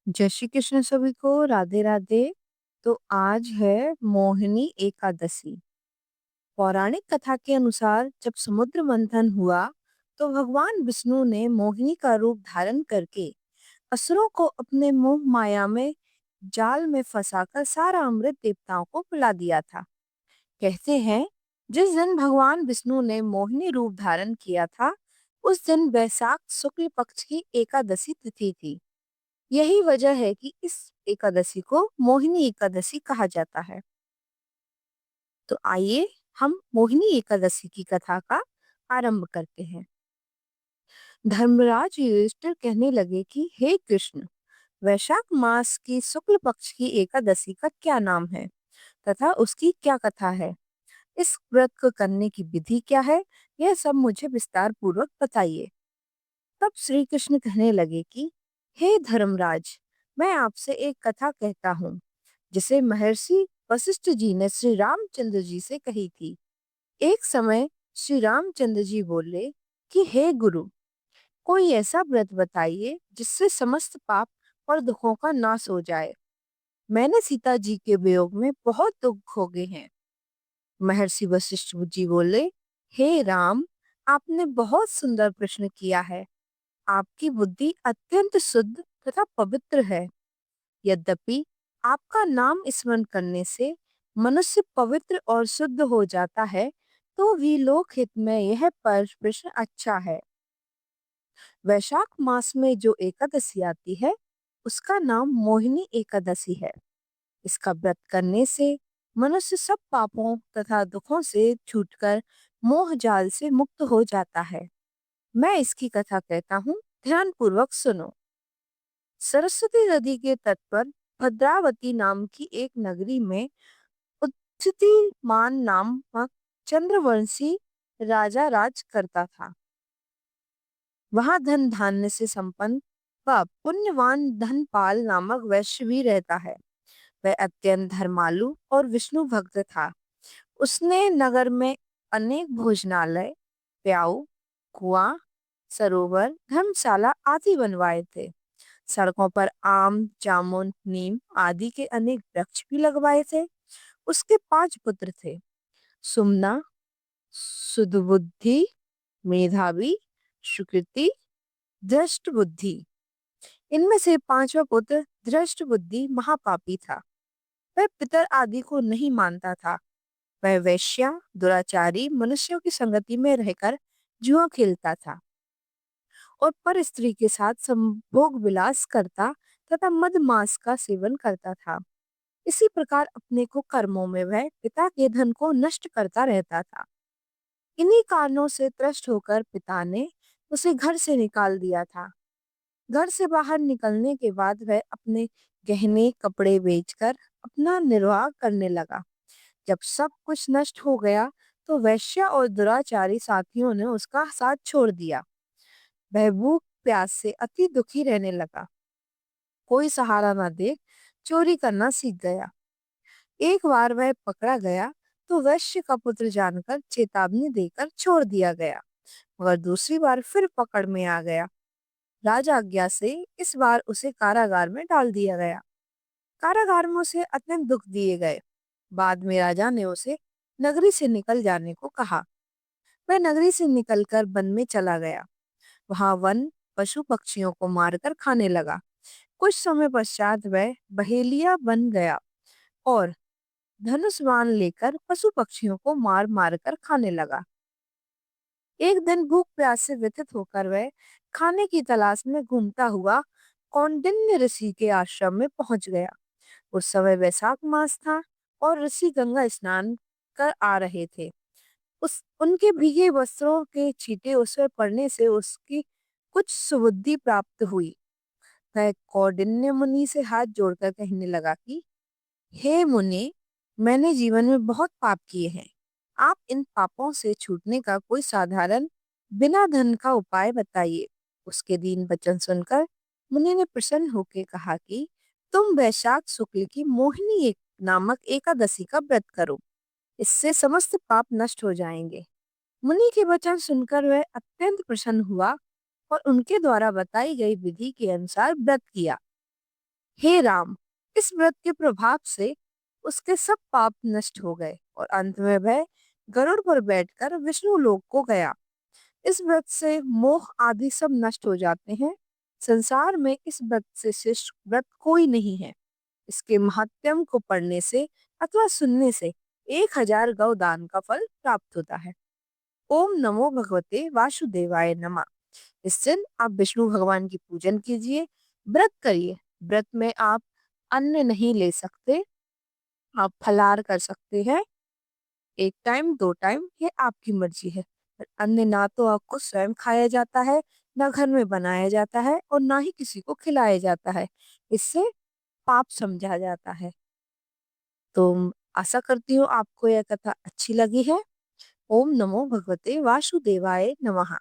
जय श्री कृष्ण सभी को, राधे राधे। तो आज है मोहिनी एकादशी। पौराणिक कथा के अनुसार जब समुद्र मंथन हुआ तो भगवान विष्णु ने मोहिनी का रूप धारण करके असुरों को अपने मोह माया में जाल में फंसाकर सारा अमृत देवताओं को पिला दिया था। कहते हैं जिस दिन भगवान विष्णु ने मोहिनी रूप धारण किया था उस दिन वैशाख शुक्ल पक्ष की एकादशी तिथि थी। यही वजह है कि इस एकादशी को मोहिनी एकादशी कहा जाता है। तो आइए हम मोहिनी एकादशी की कथा का आरंभ करते हैं। धर्मराज युधिष्ठिर कहने लगे कि हे कृष्ण, वैशाख मास की शुक्ल पक्ष की एकादशी का क्या नाम है तथा उसकी क्या कथा है। इस व्रत को करने की विधि क्या है, यह सब मुझे विस्तार पूर्वक बताइए। तब श्री कृष्ण कहने लगे कि हे धर्मराज, मैं आपसे एक कथा कहता हूँ जिसे महर्षि वशिष्ठ जी ने श्री रामचंद्र जी से कही थी। एक समय श्री रामचंद्र जी बोले कि हे गुरु, कोई ऐसा व्रत बताइए जिससे समस्त पाप और दुखों का नाश हो जाए। मैंने सीता जी के वियोग में बहुत दुख भोगे हैं। महर्षि वशिष्ठ जी बोले, हे राम, आपने बहुत सुंदर प्रश्न किया है। आपकी बुद्धि अत्यंत शुद्ध तथा पवित्र है। यद्यपि आपका नाम स्मरण करने से मनुष्य पवित्र और शुद्ध हो जाता है, तो भी लोक हित में यह प्रश्न अच्छा है। वैशाख मास में जो एकादशी आती है, उसका नाम मोहिनी एकादशी है। इसका व्रत करने से मनुष्य सब पापों तथा दुखों से छूटकर मोह जाल से मुक्त हो जाता है। मैं इसकी कथा कहता हूँ, ध्यान पूर्वक सुनो। सरस्वती नदी के तट पर भद्रावती नाम की एक नगरी में उच्चतिमान नामक चंद्रवंशी राजा राज करता था। वहां धन धान्य से संपन्न व पुण्यवान धनपाल नामक वैश्य भी रहता है। वह अत्यंत धर्मालु और विष्णु भक्त था। उसने नगर में अनेक भोजनालय, प्याऊ, कुआं, सरोवर, धर्मशाला आदि बनवाए थे। सड़कों पर आम, जामुन, नीम आदि के अनेक वृक्ष भी लगवाए थे। उसके 5 पुत्र थे, सुमना, सुदबुद्धि, मेधावी, सुकृति, धृष्ट बुद्धि। इनमें से 5वां पुत्र धृष्ट बुद्धि महापापी था। वह पितर आदि को नहीं मानता था। वह वेश्या, दुराचारी मनुष्यों की संगति में रहकर जुआ खेलता था और पर स्त्री के साथ संभोग विलास करता तथा मद मांस का सेवन करता था। इसी प्रकार अपने को कर्मों में वह पिता के धन को नष्ट करता रहता था। इन्हीं कारणों से त्रस्त होकर पिता ने उसे घर से निकाल दिया था। घर से बाहर निकलने के बाद वह अपने गहने कपड़े बेचकर अपना निर्वाह करने लगा। जब सब कुछ नष्ट हो गया तो वैश्या और दुराचारी साथियों ने उसका साथ छोड़ दिया। वह भूख प्यास से अति दुखी रहने लगा। कोई सहारा न देख चोरी करना सीख गया। एक बार वह पकड़ा गया तो वैश्य का पुत्र जानकर चेतावनी देकर छोड़ दिया गया, मगर दूसरी बार फिर पकड़ में आ गया। राजा आज्ञा से इस बार उसे कारागार में डाल दिया गया। कारागार में उसे अत्यंत दुख दिए गए। बाद में राजा ने उसे नगरी से निकल जाने को कहा। वह नगरी से निकलकर वन में चला गया। वहां वन पशु पक्षियों को मारकर खाने लगा। कुछ समय पश्चात वह बहेलिया बन गया और धनुष बाण लेकर पशु पक्षियों को मार मार कर खाने लगा। एक दिन भूख प्यास से व्यथित होकर वह खाने की तलाश में घूमता हुआ कौंडिन्य ऋषि के आश्रम में पहुंच गया। उस समय वैशाख मास था और ऋषि गंगा स्नान कर आ रहे थे। उस उनके भीगे वस्त्रों के छींटे उस पर पड़ने से उसकी कुछ सुबुद्धि प्राप्त हुई। वह कौंडिन्य मुनि से हाथ जोड़कर कहने लगा कि हे मुनि, मैंने जीवन में बहुत पाप किए हैं। आप इन पापों से छूटने का कोई साधारण बिना धन का उपाय बताइए। उसके दीन वचन सुनकर मुनि ने प्रसन्न होकर कहा कि तुम वैशाख शुक्ल की मोहिनी एक नामक एकादशी का व्रत करो। इससे समस्त पाप नष्ट हो जाएंगे। मुनि के वचन सुनकर वह अत्यंत प्रसन्न हुआ और उनके द्वारा बताई गई विधि के अनुसार व्रत किया। हे राम, इस व्रत के प्रभाव से उसके सब पाप नष्ट हो गए और अंत में वह गरुड़ पर बैठकर विष्णु लोक को गया। इस व्रत से मोह आदि सब नष्ट हो जाते हैं। संसार में इस व्रत से श्रेष्ठ व्रत कोई नहीं है। इसके महात्म्य को पढ़ने से अथवा सुनने से 1000 गौ दान का फल प्राप्त होता है। ओम नमो भगवते वासुदेवाय नमः। इस दिन आप विष्णु भगवान की पूजन कीजिए, व्रत करिए। व्रत में आप अन्न नहीं ले सकते, आप फलाहार कर सकते हैं, 1 टाइम 2 टाइम, ये आपकी मर्जी है। पर अन्न ना तो आपको स्वयं खाया जाता है, ना घर में बनाया जाता है और ना ही किसी को खिलाया जाता है। इससे पाप समझा जाता है। तो आशा करती हूँ आपको यह कथा अच्छी लगी है। ओम नमो भगवते वासुदेवाय नमः।